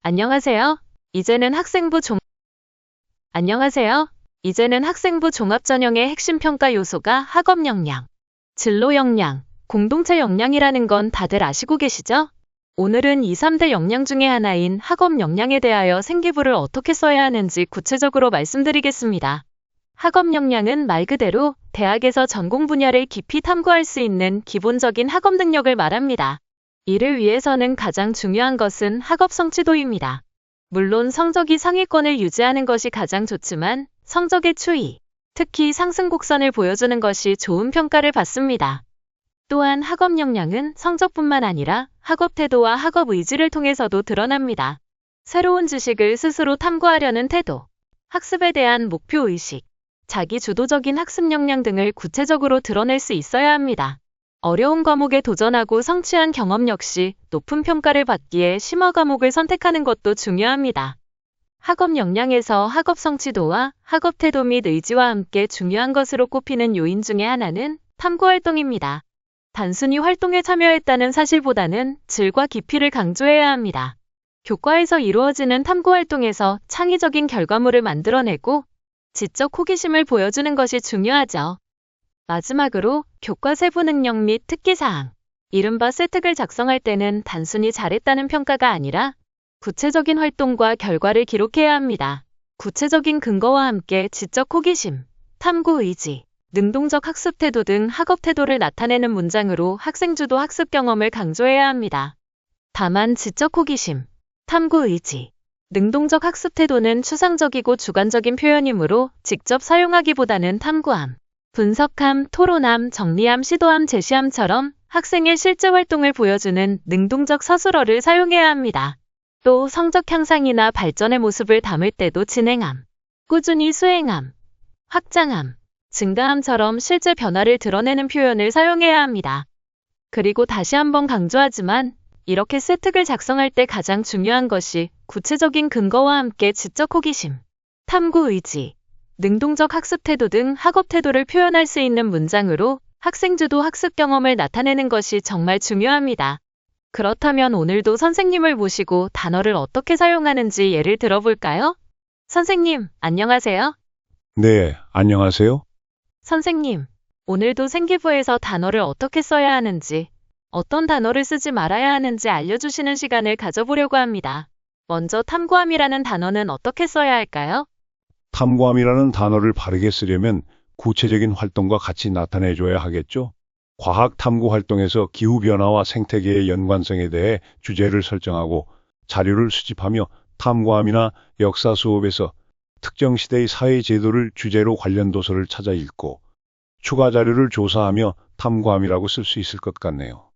안녕하세요. 이제는 학생부 종 안녕하세요. 이제는 학생부 종합 전형의 핵심 평가 요소가 학업 역량, 진로 역량, 공동체 역량이라는 건 다들 아시고 계시죠? 오늘은 2, 3대 역량 중에 하나인 학업 역량에 대하여 생기부를 어떻게 써야 하는지 구체적으로 말씀드리겠습니다. 학업 역량은 말 그대로 대학에서 전공 분야를 깊이 탐구할 수 있는 기본적인 학업 능력을 말합니다. 이를 위해서는 가장 중요한 것은 학업 성취도입니다. 물론 성적이 상위권을 유지하는 것이 가장 좋지만 성적의 추이, 특히 상승 곡선을 보여주는 것이 좋은 평가를 받습니다. 또한 학업 역량은 성적뿐만 아니라 학업 태도와 학업 의지를 통해서도 드러납니다. 새로운 지식을 스스로 탐구하려는 태도, 학습에 대한 목표 의식, 자기 주도적인 학습 역량 등을 구체적으로 드러낼 수 있어야 합니다. 어려운 과목에 도전하고 성취한 경험 역시 높은 평가를 받기에 심화 과목을 선택하는 것도 중요합니다. 학업 역량에서 학업 성취도와 학업 태도 및 의지와 함께 중요한 것으로 꼽히는 요인 중에 하나는 탐구 활동입니다. 단순히 활동에 참여했다는 사실보다는 질과 깊이를 강조해야 합니다. 교과에서 이루어지는 탐구 활동에서 창의적인 결과물을 만들어내고 지적 호기심을 보여주는 것이 중요하죠. 마지막으로 교과 세부 능력 및 특기사항, 이른바 세특을 작성할 때는 단순히 잘했다는 평가가 아니라 구체적인 활동과 결과를 기록해야 합니다. 구체적인 근거와 함께 지적 호기심, 탐구 의지, 능동적 학습 태도 등 학업 태도를 나타내는 문장으로 학생주도 학습 경험을 강조해야 합니다. 다만 지적 호기심, 탐구 의지, 능동적 학습 태도는 추상적이고 주관적인 표현이므로 직접 사용하기보다는 탐구함, 분석함, 토론함, 정리함, 시도함, 제시함처럼 학생의 실제 활동을 보여주는 능동적 서술어를 사용해야 합니다. 또 성적 향상이나 발전의 모습을 담을 때도 진행함, 꾸준히 수행함, 확장함, 증가함처럼 실제 변화를 드러내는 표현을 사용해야 합니다. 그리고 다시 한번 강조하지만 이렇게 세특을 작성할 때 가장 중요한 것이 구체적인 근거와 함께 지적 호기심, 탐구 의지, 능동적 학습 태도 등 학업 태도를 표현할 수 있는 문장으로 학생주도 학습 경험을 나타내는 것이 정말 중요합니다. 그렇다면 오늘도 선생님을 모시고 단어를 어떻게 사용하는지 예를 들어볼까요? 선생님, 안녕하세요. 네, 안녕하세요. 선생님, 오늘도 생기부에서 단어를 어떻게 써야 하는지, 어떤 단어를 쓰지 말아야 하는지 알려주시는 시간을 가져보려고 합니다. 먼저 탐구함이라는 단어는 어떻게 써야 할까요? 탐구함이라는 단어를 바르게 쓰려면 구체적인 활동과 같이 나타내줘야 하겠죠. 과학 탐구 활동에서 기후변화와 생태계의 연관성에 대해 주제를 설정하고 자료를 수집하며 탐구함이나 역사 수업에서 특정 시대의 사회 제도를 주제로 관련 도서를 찾아 읽고 추가 자료를 조사하며 탐구함이라고 쓸 수 있을 것 같네요.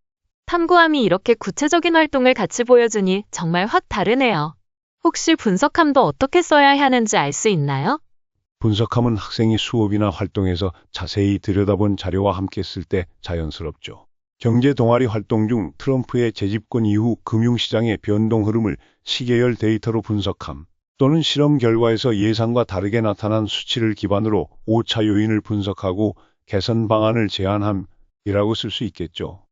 탐구함이 이렇게 구체적인 활동을 같이 보여주니 정말 확 다르네요. 혹시 분석함도 어떻게 써야 하는지 알 수 있나요? 분석함은 학생이 수업이나 활동에서 자세히 들여다본 자료와 함께 쓸 때 자연스럽죠. 경제 동아리 활동 중 트럼프의 재집권 이후 금융시장의 변동 흐름을 시계열 데이터로 분석함, 또는 실험 결과에서 예상과 다르게 나타난 수치를 기반으로 오차 요인을 분석하고 개선 방안을 제안함이라고 쓸 수 있겠죠.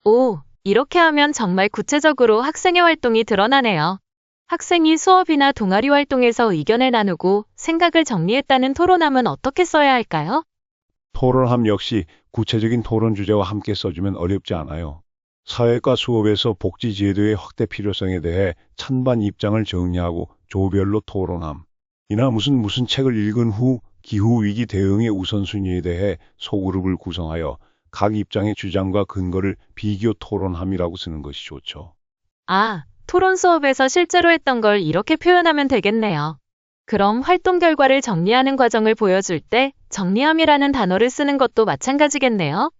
오, 이렇게 하면 정말 구체적으로 학생의 활동이 드러나네요. 학생이 수업이나 동아리 활동에서 의견을 나누고 생각을 정리했다는 토론함은 어떻게 써야 할까요? 토론함 역시 구체적인 토론 주제와 함께 써주면 어렵지 않아요. 사회과 수업에서 복지 제도의 확대 필요성에 대해 찬반 입장을 정리하고 조별로 토론함. 이나 무슨 책을 읽은 후 기후위기 대응의 우선순위에 대해 소그룹을 구성하여 각 입장의 주장과 근거를 비교 토론함이라고 쓰는 것이 좋죠. 아, 토론 수업에서 실제로 했던 걸 이렇게 표현하면 되겠네요. 그럼 활동 결과를 정리하는 과정을 보여줄 때 정리함이라는 단어를 쓰는 것도 마찬가지겠네요.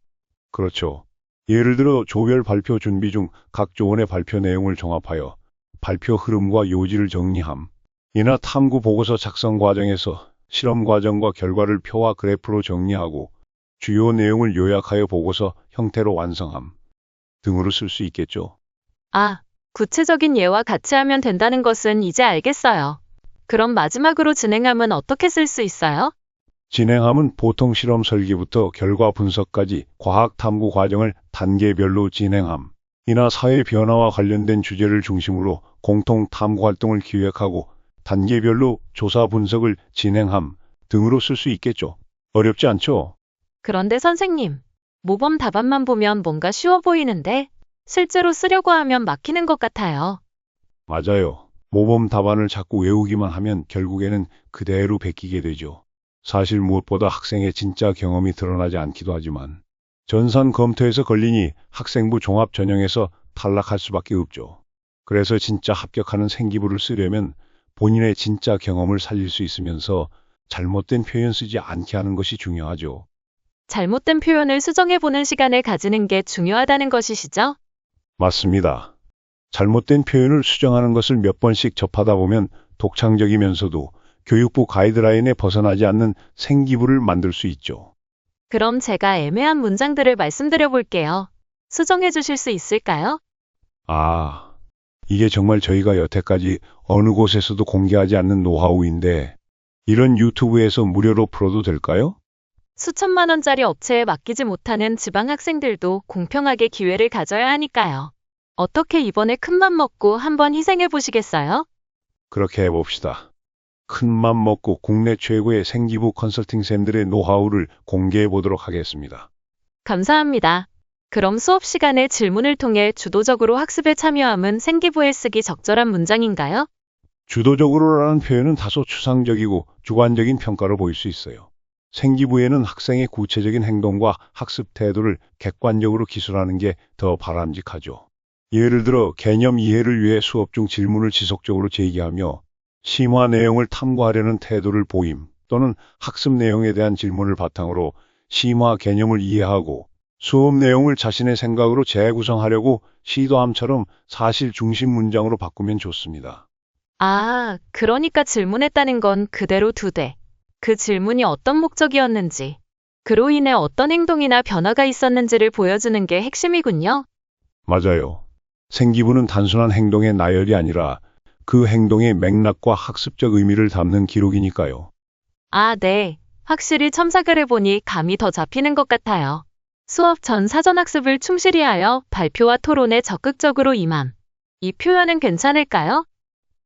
그렇죠. 예를 들어 조별 발표 준비 중 각 조원의 발표 내용을 종합하여 발표 흐름과 요지를 정리함. 이나 탐구 보고서 작성 과정에서 실험 과정과 결과를 표와 그래프로 정리하고 주요 내용을 요약하여 보고서 형태로 완성함 등으로 쓸 수 있겠죠. 아, 구체적인 예와 같이 하면 된다는 것은 이제 알겠어요. 그럼 마지막으로 진행함은 어떻게 쓸 수 있어요? 진행함은 보통 실험 설계부터 결과 분석까지 과학 탐구 과정을 단계별로 진행함. 이나 사회 변화와 관련된 주제를 중심으로 공통 탐구 활동을 기획하고 단계별로 조사 분석을 진행함 등으로 쓸 수 있겠죠. 어렵지 않죠? 그런데 선생님, 모범 답안만 보면 뭔가 쉬워 보이는데 실제로 쓰려고 하면 막히는 것 같아요. 맞아요. 모범 답안을 자꾸 외우기만 하면 결국에는 그대로 베끼게 되죠. 사실 무엇보다 학생의 진짜 경험이 드러나지 않기도 하지만 전산 검토에서 걸리니 학생부 종합 전형에서 탈락할 수밖에 없죠. 그래서 진짜 합격하는 생기부를 쓰려면 본인의 진짜 경험을 살릴 수 있으면서 잘못된 표현 쓰지 않게 하는 것이 중요하죠. 잘못된 표현을 수정해보는 시간을 가지는 게 중요하다는 것이시죠? 맞습니다. 잘못된 표현을 수정하는 것을 몇 번씩 접하다 보면 독창적이면서도 교육부 가이드라인에 벗어나지 않는 생기부를 만들 수 있죠. 그럼 제가 애매한 문장들을 말씀드려 볼게요. 수정해 주실 수 있을까요? 아, 이게 정말 저희가 여태까지 어느 곳에서도 공개하지 않는 노하우인데 이런 유튜브에서 무료로 풀어도 될까요? 수천만 원짜리 업체에 맡기지 못하는 지방 학생들도 공평하게 기회를 가져야 하니까요. 어떻게 이번에 큰맘 먹고 한번 희생해 보시겠어요? 그렇게 해봅시다. 큰맘 먹고 국내 최고의 생기부 컨설팅쌤들의 노하우를 공개해 보도록 하겠습니다. 감사합니다. 그럼 수업 시간에 질문을 통해 주도적으로 학습에 참여함은 생기부에 쓰기 적절한 문장인가요? 주도적으로라는 표현은 다소 추상적이고 주관적인 평가로 보일 수 있어요. 생기부에는 학생의 구체적인 행동과 학습 태도를 객관적으로 기술하는 게 더 바람직하죠. 예를 들어 개념 이해를 위해 수업 중 질문을 지속적으로 제기하며 심화 내용을 탐구하려는 태도를 보임 또는 학습 내용에 대한 질문을 바탕으로 심화 개념을 이해하고 수업 내용을 자신의 생각으로 재구성하려고 시도함처럼 사실 중심 문장으로 바꾸면 좋습니다. 아, 그러니까 질문했다는 건 그대로 두되, 그 질문이 어떤 목적이었는지, 그로 인해 어떤 행동이나 변화가 있었는지를 보여주는 게 핵심이군요. 맞아요. 생기부는 단순한 행동의 나열이 아니라 그 행동의 맥락과 학습적 의미를 담는 기록이니까요. 아, 네. 확실히 첨삭을 해보니 감이 더 잡히는 것 같아요. 수업 전 사전학습을 충실히 하여 발표와 토론에 적극적으로 임함. 이 표현은 괜찮을까요?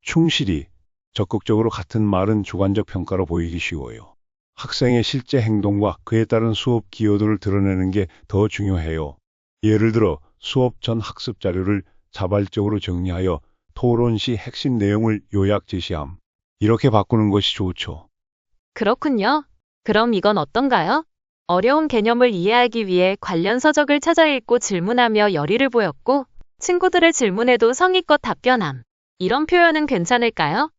충실히, 적극적으로 같은 말은 주관적 평가로 보이기 쉬워요. 학생의 실제 행동과 그에 따른 수업 기여도를 드러내는 게 더 중요해요. 예를 들어 수업 전 학습 자료를 자발적으로 정리하여 토론 시 핵심 내용을 요약 제시함. 이렇게 바꾸는 것이 좋죠. 그렇군요. 그럼 이건 어떤가요? 어려운 개념을 이해하기 위해 관련 서적을 찾아 읽고 질문하며 열의를 보였고, 친구들의 질문에도 성의껏 답변함. 이런 표현은 괜찮을까요?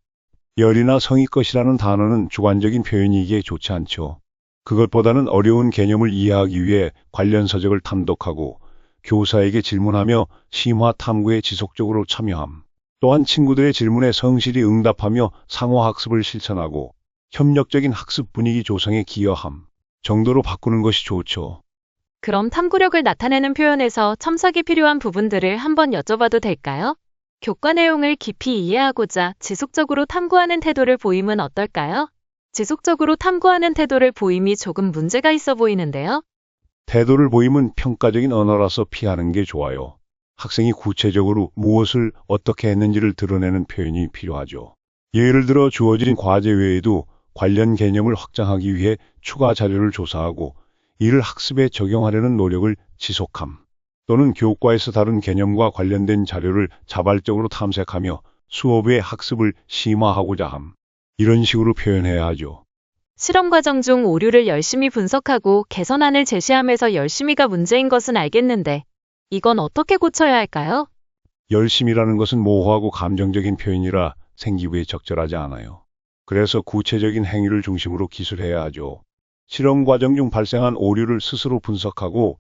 열이나 성의껏이라는 단어는 주관적인 표현이기에 좋지 않죠. 그것보다는 어려운 개념을 이해하기 위해 관련 서적을 탐독하고 교사에게 질문하며 심화 탐구에 지속적으로 참여함. 또한 친구들의 질문에 성실히 응답하며 상호 학습을 실천하고 협력적인 학습 분위기 조성에 기여함. 정도로 바꾸는 것이 좋죠. 그럼 탐구력을 나타내는 표현에서 첨삭이 필요한 부분들을 한번 여쭤봐도 될까요? 교과 내용을 깊이 이해하고자 지속적으로 탐구하는 태도를 보임은 어떨까요? 지속적으로 탐구하는 태도를 보임이 조금 문제가 있어 보이는데요. 태도를 보임은 평가적인 언어라서 피하는 게 좋아요. 학생이 구체적으로 무엇을 어떻게 했는지를 드러내는 표현이 필요하죠. 예를 들어 주어진 과제 외에도 관련 개념을 확장하기 위해 추가 자료를 조사하고 이를 학습에 적용하려는 노력을 지속함. 또는 교과에서 다룬 개념과 관련된 자료를 자발적으로 탐색하며 수업의 학습을 심화하고자 함. 이런 식으로 표현해야 하죠. 실험 과정 중 오류를 열심히 분석하고 개선안을 제시하면서 열심히가 문제인 것은 알겠는데, 이건 어떻게 고쳐야 할까요? 열심이라는 것은 모호하고 감정적인 표현이라 생기부에 적절하지 않아요. 그래서 구체적인 행위를 중심으로 기술해야 하죠. 실험 과정 중 발생한 오류를 스스로 분석하고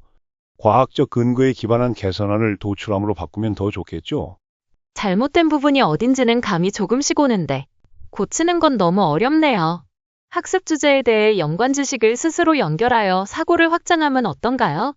과학적 근거에 기반한 개선안을 도출함으로 바꾸면 더 좋겠죠. 잘못된 부분이 어딘지는 감이 조금씩 오는데, 고치는 건 너무 어렵네요. 학습 주제에 대해 연관 지식을 스스로 연결하여 사고를 확장하면 어떤가요?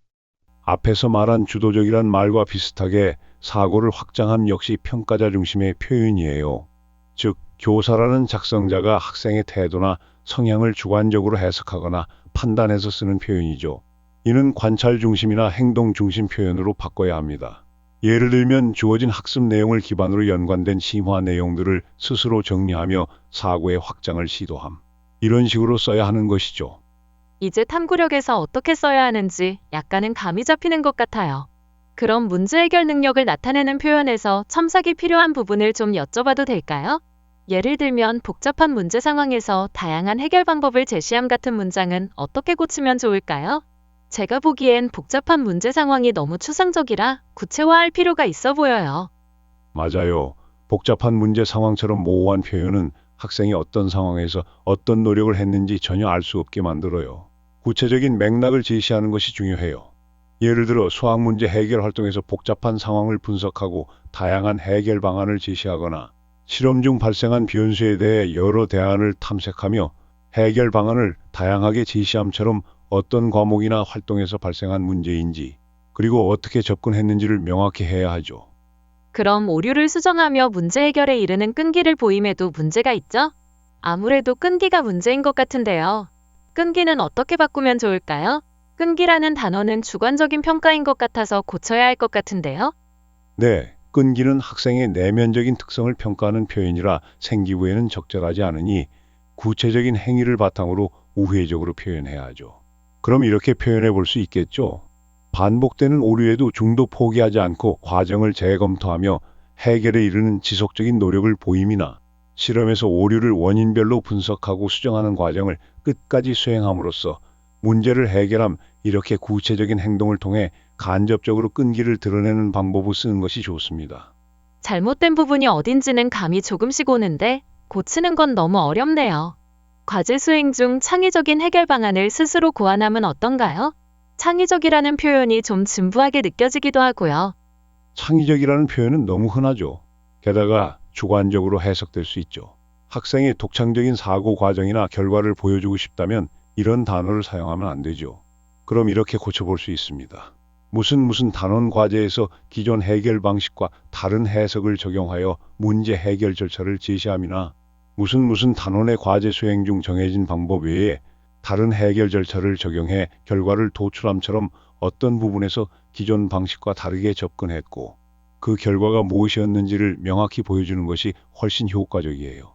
앞에서 말한 주도적이란 말과 비슷하게 사고를 확장함 역시 평가자 중심의 표현이에요. 즉, 교사라는 작성자가 학생의 태도나 성향을 주관적으로 해석하거나 판단해서 쓰는 표현이죠. 이는 관찰 중심이나 행동 중심 표현으로 바꿔야 합니다. 예를 들면 주어진 학습 내용을 기반으로 연관된 심화 내용들을 스스로 정리하며 사고의 확장을 시도함. 이런 식으로 써야 하는 것이죠. 이제 탐구력에서 어떻게 써야 하는지 약간은 감이 잡히는 것 같아요. 그럼 문제 해결 능력을 나타내는 표현에서 첨삭이 필요한 부분을 좀 여쭤봐도 될까요? 예를 들면 복잡한 문제 상황에서 다양한 해결 방법을 제시함 같은 문장은 어떻게 고치면 좋을까요? 제가 보기엔 복잡한 문제 상황이 너무 추상적이라 구체화할 필요가 있어 보여요. 맞아요. 복잡한 문제 상황처럼 모호한 표현은 학생이 어떤 상황에서 어떤 노력을 했는지 전혀 알 수 없게 만들어요. 구체적인 맥락을 제시하는 것이 중요해요. 예를 들어 수학 문제 해결 활동에서 복잡한 상황을 분석하고 다양한 해결 방안을 제시하거나 실험 중 발생한 변수에 대해 여러 대안을 탐색하며 해결 방안을 다양하게 제시함처럼 어떤 과목이나 활동에서 발생한 문제인지 그리고 어떻게 접근했는지를 명확히 해야 하죠. 그럼 오류를 수정하며 문제 해결에 이르는 끈기를 보임에도 문제가 있죠? 아무래도 끈기가 문제인 것 같은데요. 끈기는 어떻게 바꾸면 좋을까요? 끈기라는 단어는 주관적인 평가인 것 같아서 고쳐야 할 것 같은데요. 네, 끈기는 학생의 내면적인 특성을 평가하는 표현이라 생기부에는 적절하지 않으니 구체적인 행위를 바탕으로 우회적으로 표현해야 하죠. 그럼 이렇게 표현해 볼 수 있겠죠. 반복되는 오류에도 중도 포기하지 않고 과정을 재검토하며 해결에 이르는 지속적인 노력을 보임이나 실험에서 오류를 원인별로 분석하고 수정하는 과정을 끝까지 수행함으로써 문제를 해결함. 이렇게 구체적인 행동을 통해 간접적으로 끈기를 드러내는 방법을 쓰는 것이 좋습니다. 잘못된 부분이 어딘지는 감이 조금씩 오는데 고치는 건 너무 어렵네요. 과제 수행 중 창의적인 해결 방안을 스스로 고안함은 어떤가요? 창의적이라는 표현이 좀 진부하게 느껴지기도 하고요. 창의적이라는 표현은 너무 흔하죠. 게다가 주관적으로 해석될 수 있죠. 학생의 독창적인 사고 과정이나 결과를 보여주고 싶다면 이런 단어를 사용하면 안 되죠. 그럼 이렇게 고쳐볼 수 있습니다. 무슨 단원 과제에서 기존 해결 방식과 다른 해석을 적용하여 문제 해결 절차를 제시함이나 무슨 단원의 과제 수행 중 정해진 방법 외에 다른 해결 절차를 적용해 결과를 도출함처럼 어떤 부분에서 기존 방식과 다르게 접근했고 그 결과가 무엇이었는지를 명확히 보여주는 것이 훨씬 효과적이에요.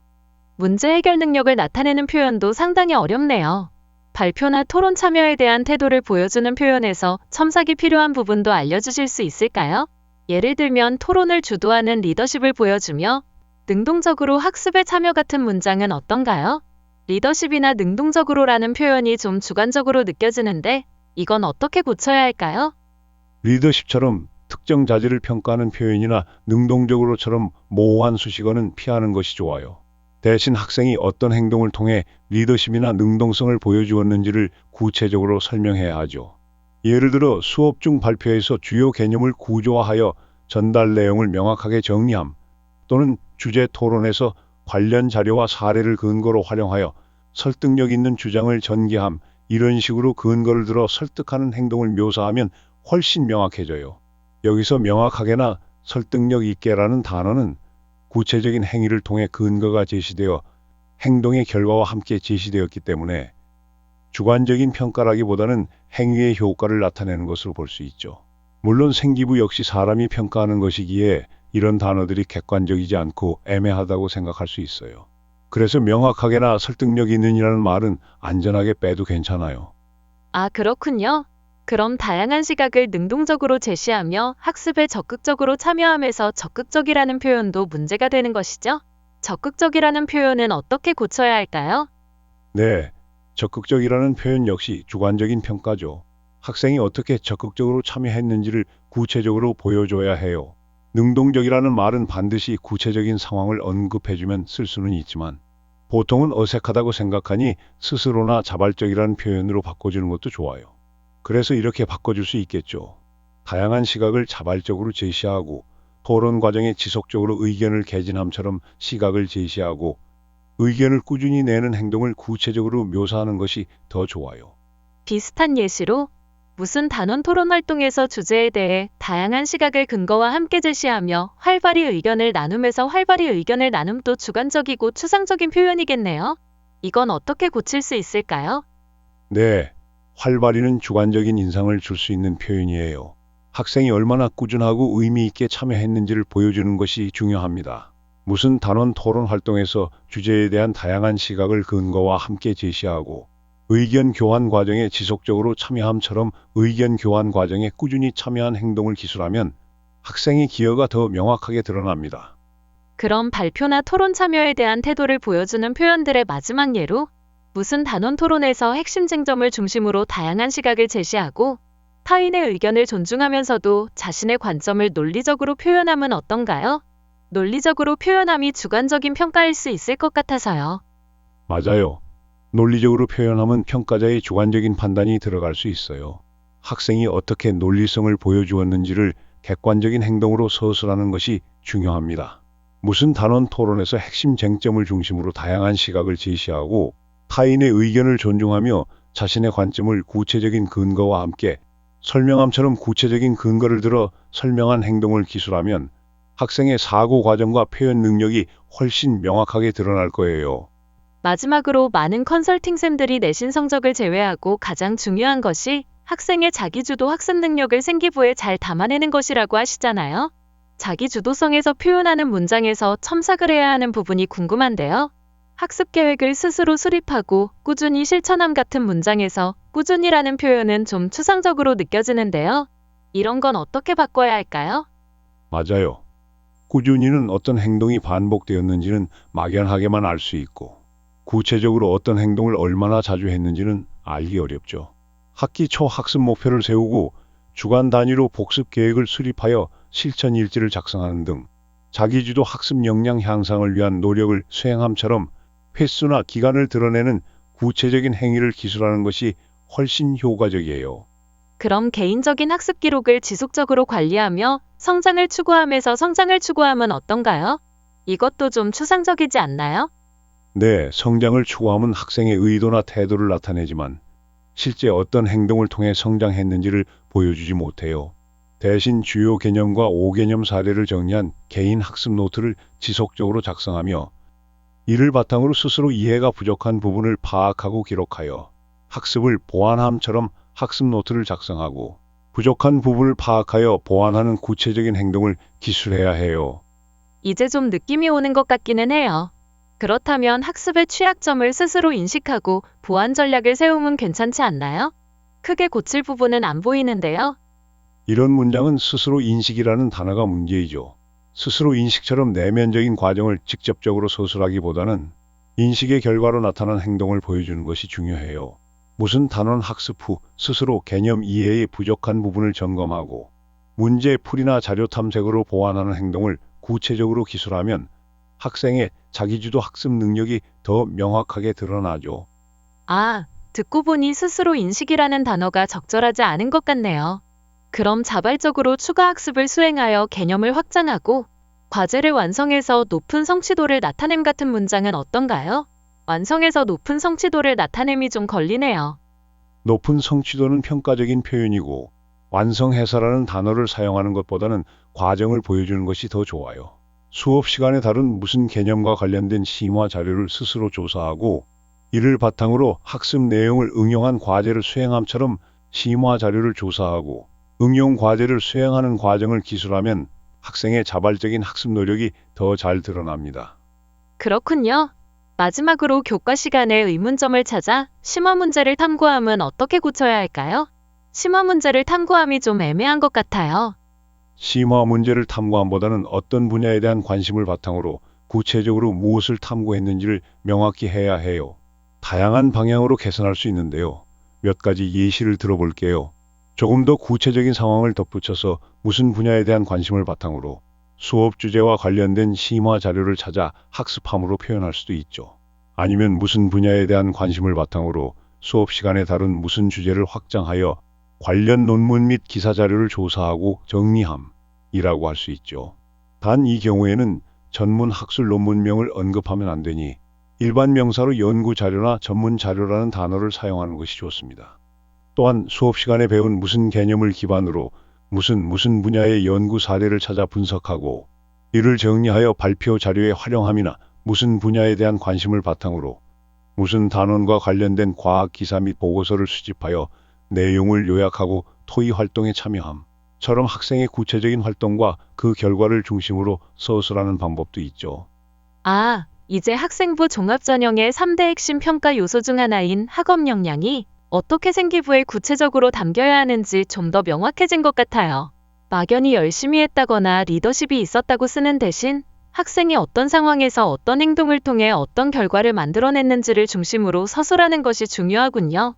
문제 해결 능력을 나타내는 표현도 상당히 어렵네요. 발표나 토론 참여에 대한 태도를 보여주는 표현에서 첨삭이 필요한 부분도 알려주실 수 있을까요? 예를 들면 토론을 주도하는 리더십을 보여주며 능동적으로 학습에 참여 같은 문장은 어떤가요? 리더십이나 능동적으로라는 표현이 좀 주관적으로 느껴지는데 이건 어떻게 고쳐야 할까요? 리더십처럼 특정 자질을 평가하는 표현이나 능동적으로처럼 모호한 수식어는 피하는 것이 좋아요. 대신 학생이 어떤 행동을 통해 리더십이나 능동성을 보여주었는지를 구체적으로 설명해야 하죠. 예를 들어 수업 중 발표에서 주요 개념을 구조화하여 전달 내용을 명확하게 정리함, 또는 주제 토론에서 관련 자료와 사례를 근거로 활용하여 설득력 있는 주장을 전개함. 이런 식으로 근거를 들어 설득하는 행동을 묘사하면 훨씬 명확해져요. 여기서 명확하게나 설득력 있게라는 단어는 구체적인 행위를 통해 근거가 제시되어 행동의 결과와 함께 제시되었기 때문에 주관적인 평가라기보다는 행위의 효과를 나타내는 것으로 볼 수 있죠. 물론 생기부 역시 사람이 평가하는 것이기에 이런 단어들이 객관적이지 않고 애매하다고 생각할 수 있어요. 그래서 명확하게나 설득력 있는이라는 말은 안전하게 빼도 괜찮아요. 아, 그렇군요. 그럼 다양한 시각을 능동적으로 제시하며 학습에 적극적으로 참여함에서 적극적이라는 표현도 문제가 되는 것이죠? 적극적이라는 표현은 어떻게 고쳐야 할까요? 네, 적극적이라는 표현 역시 주관적인 평가죠. 학생이 어떻게 적극적으로 참여했는지를 구체적으로 보여줘야 해요. 능동적이라는 말은 반드시 구체적인 상황을 언급해주면 쓸 수는 있지만 보통은 어색하다고 생각하니 스스로나 자발적이라는 표현으로 바꿔주는 것도 좋아요. 그래서 이렇게 바꿔줄 수 있겠죠. 다양한 시각을 자발적으로 제시하고 토론 과정에 지속적으로 의견을 개진함처럼 시각을 제시하고 의견을 꾸준히 내는 행동을 구체적으로 묘사하는 것이 더 좋아요. 비슷한 예시로 무슨 단원 토론 활동에서 주제에 대해 다양한 시각을 근거와 함께 제시하며 활발히 의견을 나눔에서 활발히 의견을 나눔도 주관적이고 추상적인 표현이겠네요. 이건 어떻게 고칠 수 있을까요? 네, 활발히는 주관적인 인상을 줄 수 있는 표현이에요. 학생이 얼마나 꾸준하고 의미 있게 참여했는지를 보여주는 것이 중요합니다. 무슨 단원 토론 활동에서 주제에 대한 다양한 시각을 근거와 함께 제시하고 의견 교환 과정에 지속적으로 참여함처럼 의견 교환 과정에 꾸준히 참여한 행동을 기술하면 학생의 기여가 더 명확하게 드러납니다. 그럼 발표나 토론 참여에 대한 태도를 보여주는 표현들의 마지막 예로 무슨 단원 토론에서 핵심 쟁점을 중심으로 다양한 시각을 제시하고 타인의 의견을 존중하면서도 자신의 관점을 논리적으로 표현함은 어떤가요? 논리적으로 표현함이 주관적인 평가일 수 있을 것 같아서요. 맞아요. 논리적으로 표현하면 평가자의 주관적인 판단이 들어갈 수 있어요. 학생이 어떻게 논리성을 보여주었는지를 객관적인 행동으로 서술하는 것이 중요합니다. 무슨 단원 토론에서 핵심 쟁점을 중심으로 다양한 시각을 제시하고 타인의 의견을 존중하며 자신의 관점을 구체적인 근거와 함께 설명함처럼 구체적인 근거를 들어 설명한 행동을 기술하면 학생의 사고 과정과 표현 능력이 훨씬 명확하게 드러날 거예요. 마지막으로 많은 컨설팅쌤들이 내신 성적을 제외하고 가장 중요한 것이 학생의 자기주도 학습 능력을 생기부에 잘 담아내는 것이라고 하시잖아요. 자기주도성에서 표현하는 문장에서 첨삭을 해야 하는 부분이 궁금한데요. 학습 계획을 스스로 수립하고 꾸준히 실천함 같은 문장에서 꾸준히라는 표현은 좀 추상적으로 느껴지는데요. 이런 건 어떻게 바꿔야 할까요? 맞아요. 꾸준히는 어떤 행동이 반복되었는지는 막연하게만 알 수 있고 구체적으로 어떤 행동을 얼마나 자주 했는지는 알기 어렵죠. 학기 초 학습 목표를 세우고 주간 단위로 복습 계획을 수립하여 실천 일지를 작성하는 등 자기주도 학습 역량 향상을 위한 노력을 수행함처럼 횟수나 기간을 드러내는 구체적인 행위를 기술하는 것이 훨씬 효과적이에요. 그럼 개인적인 학습 기록을 지속적으로 관리하며 성장을 추구하면서 성장을 추구하면 어떤가요? 이것도 좀 추상적이지 않나요? 네, 성장을 추구하면 학생의 의도나 태도를 나타내지만 실제 어떤 행동을 통해 성장했는지를 보여주지 못해요. 대신 주요 개념과 5개념 사례를 정리한 개인 학습 노트를 지속적으로 작성하며 이를 바탕으로 스스로 이해가 부족한 부분을 파악하고 기록하여 학습을 보완함처럼 학습 노트를 작성하고 부족한 부분을 파악하여 보완하는 구체적인 행동을 기술해야 해요. 이제 좀 느낌이 오는 것 같기는 해요. 그렇다면 학습의 취약점을 스스로 인식하고 보완 전략을 세우면 괜찮지 않나요? 크게 고칠 부분은 안 보이는데요. 이런 문장은 스스로 인식이라는 단어가 문제이죠. 스스로 인식처럼 내면적인 과정을 직접적으로 서술하기보다는 인식의 결과로 나타난 행동을 보여주는 것이 중요해요. 무슨 단원 학습 후 스스로 개념 이해의 부족한 부분을 점검하고 문제 풀이나 자료 탐색으로 보완하는 행동을 구체적으로 기술하면 학생의 자기주도 학습 능력이 더 명확하게 드러나죠. 아, 듣고 보니 스스로 인식이라는 단어가 적절하지 않은 것 같네요. 그럼 자발적으로 추가 학습을 수행하여 개념을 확장하고 과제를 완성해서 높은 성취도를 나타냄 같은 문장은 어떤가요? 완성해서 높은 성취도를 나타냄이 좀 걸리네요. 높은 성취도는 평가적인 표현이고 완성해서라는 단어를 사용하는 것보다는 과정을 보여주는 것이 더 좋아요. 수업 시간에 다룬 무슨 개념과 관련된 심화 자료를 스스로 조사하고 이를 바탕으로 학습 내용을 응용한 과제를 수행함처럼 심화 자료를 조사하고 응용 과제를 수행하는 과정을 기술하면 학생의 자발적인 학습 노력이 더 잘 드러납니다. 그렇군요. 마지막으로 교과 시간에 의문점을 찾아 심화 문제를 탐구함은 어떻게 고쳐야 할까요? 심화 문제를 탐구함이 좀 애매한 것 같아요. 심화 문제를 탐구함보다는 어떤 분야에 대한 관심을 바탕으로 구체적으로 무엇을 탐구했는지를 명확히 해야 해요. 다양한 방향으로 개선할 수 있는데요. 몇 가지 예시를 들어볼게요. 조금 더 구체적인 상황을 덧붙여서 무슨 분야에 대한 관심을 바탕으로 수업 주제와 관련된 심화 자료를 찾아 학습함으로 표현할 수도 있죠. 아니면 무슨 분야에 대한 관심을 바탕으로 수업 시간에 다룬 무슨 주제를 확장하여 관련 논문 및 기사 자료를 조사하고 정리함이라고 할 수 있죠. 단 이 경우에는 전문 학술 논문명을 언급하면 안 되니 일반 명사로 연구 자료나 전문 자료라는 단어를 사용하는 것이 좋습니다. 또한 수업 시간에 배운 무슨 개념을 기반으로 무슨 분야의 연구 사례를 찾아 분석하고 이를 정리하여 발표 자료에 활용함이나 무슨 분야에 대한 관심을 바탕으로 무슨 단원과 관련된 과학 기사 및 보고서를 수집하여 내용을 요약하고 토의 활동에 참여함. 처럼 학생의 구체적인 활동과 그 결과를 중심으로 서술하는 방법도 있죠. 아, 이제 학생부 종합전형의 3대 핵심 평가 요소 중 하나인 학업 역량이 어떻게 생기부에 구체적으로 담겨야 하는지 좀 더 명확해진 것 같아요. 막연히 열심히 했다거나 리더십이 있었다고 쓰는 대신 학생이 어떤 상황에서 어떤 행동을 통해 어떤 결과를 만들어냈는지를 중심으로 서술하는 것이 중요하군요.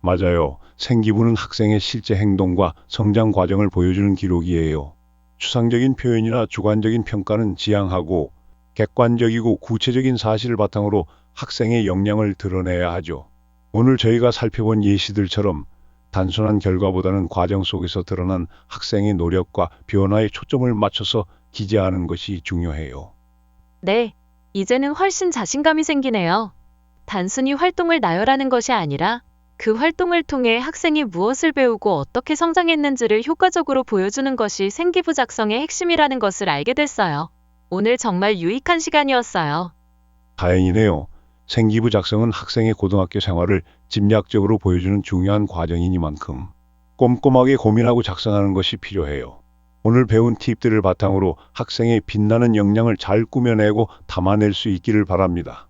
맞아요. 생기부는 학생의 실제 행동과 성장 과정을 보여주는 기록이에요. 추상적인 표현이나 주관적인 평가는 지양하고 객관적이고 구체적인 사실을 바탕으로 학생의 역량을 드러내야 하죠. 오늘 저희가 살펴본 예시들처럼 단순한 결과보다는 과정 속에서 드러난 학생의 노력과 변화에 초점을 맞춰서 기재하는 것이 중요해요. 네, 이제는 훨씬 자신감이 생기네요. 단순히 활동을 나열하는 것이 아니라 그 활동을 통해 학생이 무엇을 배우고 어떻게 성장했는지를 효과적으로 보여주는 것이 생기부 작성의 핵심이라는 것을 알게 됐어요. 오늘 정말 유익한 시간이었어요. 다행이네요. 생기부 작성은 학생의 고등학교 생활을 집약적으로 보여주는 중요한 과정이니만큼 꼼꼼하게 고민하고 작성하는 것이 필요해요. 오늘 배운 팁들을 바탕으로 학생의 빛나는 역량을 잘 꾸며내고 담아낼 수 있기를 바랍니다.